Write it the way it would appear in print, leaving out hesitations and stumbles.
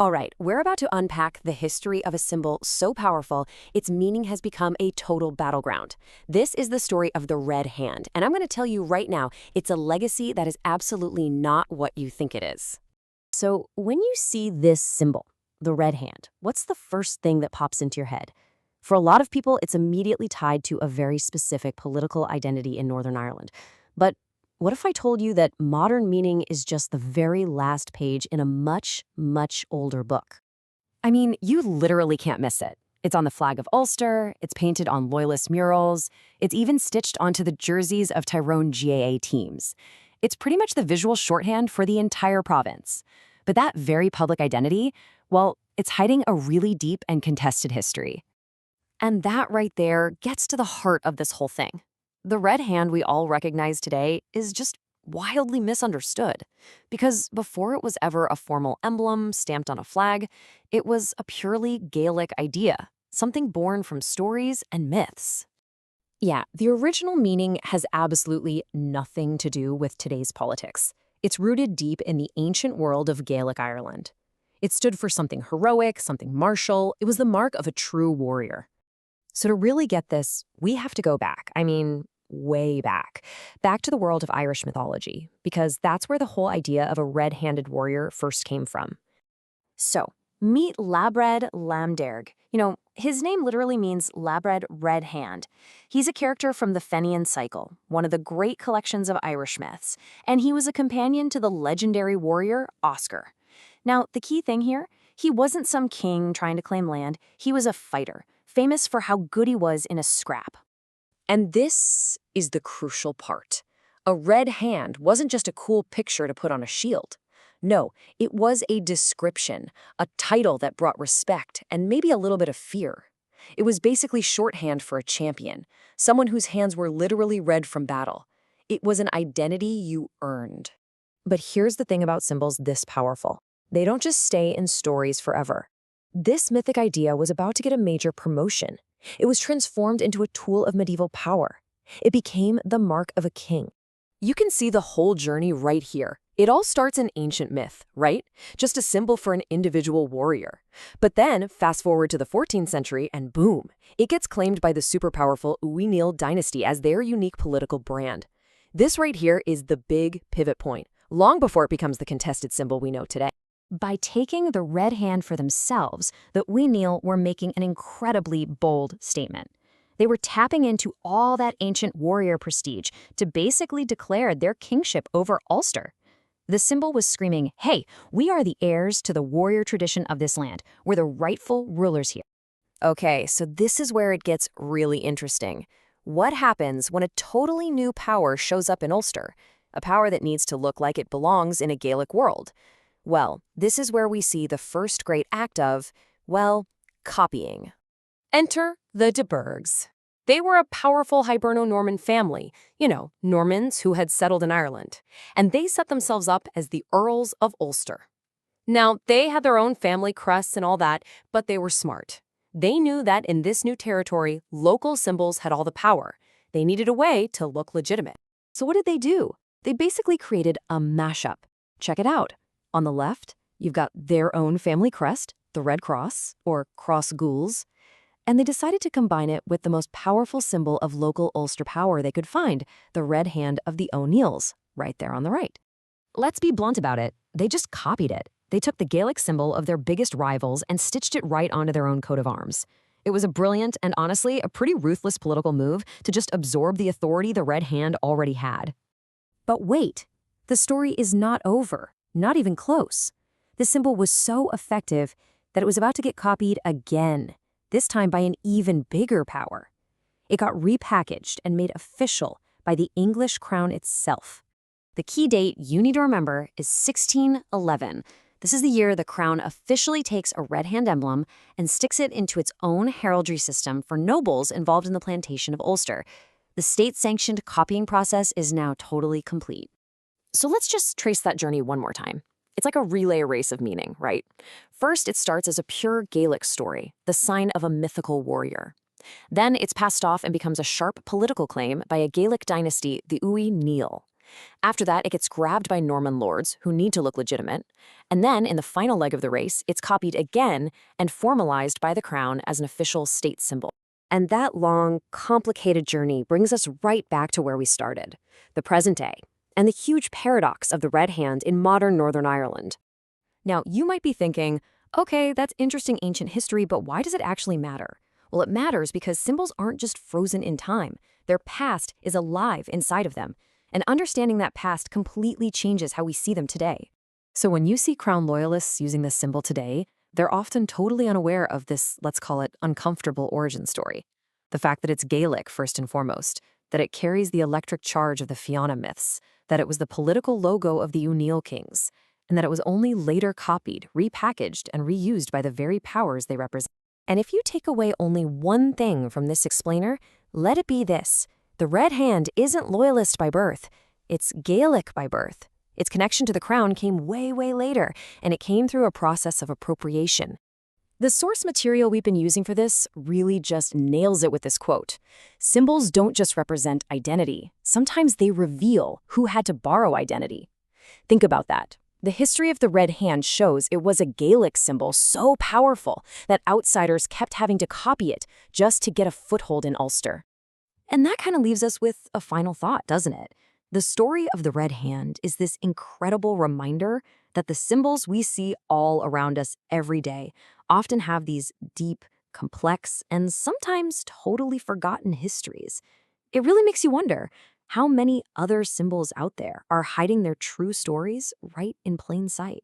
All right, we're about to unpack the history of a symbol so powerful, its meaning has become a total battleground. This is the story of the Red Hand, and I'm going to tell you right now, it's a legacy that is absolutely not what you think it is. So, when you see this symbol, the Red Hand, what's the first thing that pops into your head? For a lot of people, it's immediately tied to a very specific political identity in Northern Ireland. But what if I told you that modern meaning is just the very last page in a much, much older book? I mean, you literally can't miss it. It's on the flag of Ulster, it's painted on Loyalist murals, it's even stitched onto the jerseys of Tyrone GAA teams. It's pretty much the visual shorthand for the entire province. But that very public identity, well, it's hiding a really deep and contested history. And that right there gets to the heart of this whole thing. The red hand we all recognize today is just wildly misunderstood. Because before it was ever a formal emblem stamped on a flag, it was a purely Gaelic idea, something born from stories and myths. Yeah, the original meaning has absolutely nothing to do with today's politics. It's rooted deep in the ancient world of Gaelic Ireland. It stood for something heroic, something martial. It was the mark of a true warrior. So to really get this, we have to go back. I mean, way back. Back to the world of Irish mythology, because that's where the whole idea of a red-handed warrior first came from. So, meet Labred Lamderg. His name literally means Labred Red Hand. He's a character from the Fenian Cycle, one of the great collections of Irish myths, and he was a companion to the legendary warrior Oscar. Now, the key thing here, he wasn't some king trying to claim land, he was a fighter, famous for how good he was in a scrap. And this is the crucial part. A red hand wasn't just a cool picture to put on a shield. No, it was a description, a title that brought respect and maybe a little bit of fear. It was basically shorthand for a champion, someone whose hands were literally red from battle. It was an identity you earned. But here's the thing about symbols this powerful. They don't just stay in stories forever. This mythic idea was about to get a major promotion. It was transformed into a tool of medieval power. It became the mark of a king. You can see the whole journey right here. It all starts in ancient myth, right? Just a symbol for an individual warrior. But then, fast forward to the 14th century, and boom, it gets claimed by the super powerful Uí Néill dynasty as their unique political brand. This right here is the big pivot point, long before it becomes the contested symbol we know today. By taking the red hand for themselves, the Uí Néill were making an incredibly bold statement. They were tapping into all that ancient warrior prestige to basically declare their kingship over Ulster. The symbol was screaming, hey, we are the heirs to the warrior tradition of this land. We're the rightful rulers here. Okay, so this is where it gets really interesting. What happens when a totally new power shows up in Ulster? A power that needs to look like it belongs in a Gaelic world. Well, this is where we see the first great act of, well, copying. Enter the de Burghs. They were a powerful Hiberno-Norman family, Normans who had settled in Ireland, and they set themselves up as the Earls of Ulster. Now, they had their own family crests and all that, but they were smart. They knew that in this new territory, local symbols had all the power. They needed a way to look legitimate. So what did they do? They basically created a mashup. Check it out. On the left, you've got their own family crest, the Red Cross, or Cross Gules, and they decided to combine it with the most powerful symbol of local Ulster power they could find, the red hand of the O'Neills, right there on the right. Let's be blunt about it. They just copied it. They took the Gaelic symbol of their biggest rivals and stitched it right onto their own coat of arms. It was a brilliant and honestly a pretty ruthless political move to just absorb the authority the red hand already had. But wait, the story is not over. Not even close. The symbol was so effective that it was about to get copied again, this time by an even bigger power. It got repackaged and made official by the English crown itself. The key date you need to remember is 1611. This is the year the crown officially takes a red hand emblem and sticks it into its own heraldry system for nobles involved in the plantation of Ulster. The state-sanctioned copying process is now totally complete. So let's just trace that journey one more time. It's like a relay race of meaning, right? First, it starts as a pure Gaelic story, the sign of a mythical warrior. Then it's passed off and becomes a sharp political claim by a Gaelic dynasty, the Uí Néill. After that, it gets grabbed by Norman lords who need to look legitimate. And then, in the final leg of the race, it's copied again and formalized by the crown as an official state symbol. And that long, complicated journey brings us right back to where we started, the present day, and the huge paradox of the red hand in modern Northern Ireland. Now, you might be thinking, okay, that's interesting ancient history, but why does it actually matter? Well, it matters because symbols aren't just frozen in time. Their past is alive inside of them, and understanding that past completely changes how we see them today. So when you see Crown loyalists using this symbol today, they're often totally unaware of this, let's call it, uncomfortable origin story. The fact that it's Gaelic, first and foremost, that it carries the electric charge of the Fianna myths, that it was the political logo of the O'Neill kings, and that it was only later copied, repackaged, and reused by the very powers they represent. And if you take away only one thing from this explainer, let it be this. The Red Hand isn't loyalist by birth. It's Gaelic by birth. Its connection to the crown came way, way later, and it came through a process of appropriation. The source material we've been using for this really just nails it with this quote. Symbols don't just represent identity. Sometimes they reveal who had to borrow identity. Think about that. The history of the Red Hand shows it was a Gaelic symbol so powerful that outsiders kept having to copy it just to get a foothold in Ulster. And that kind of leaves us with a final thought, doesn't it? The story of the Red Hand is this incredible reminder that the symbols we see all around us every day often have these deep, complex, and sometimes totally forgotten histories. It really makes you wonder, how many other symbols out there are hiding their true stories right in plain sight?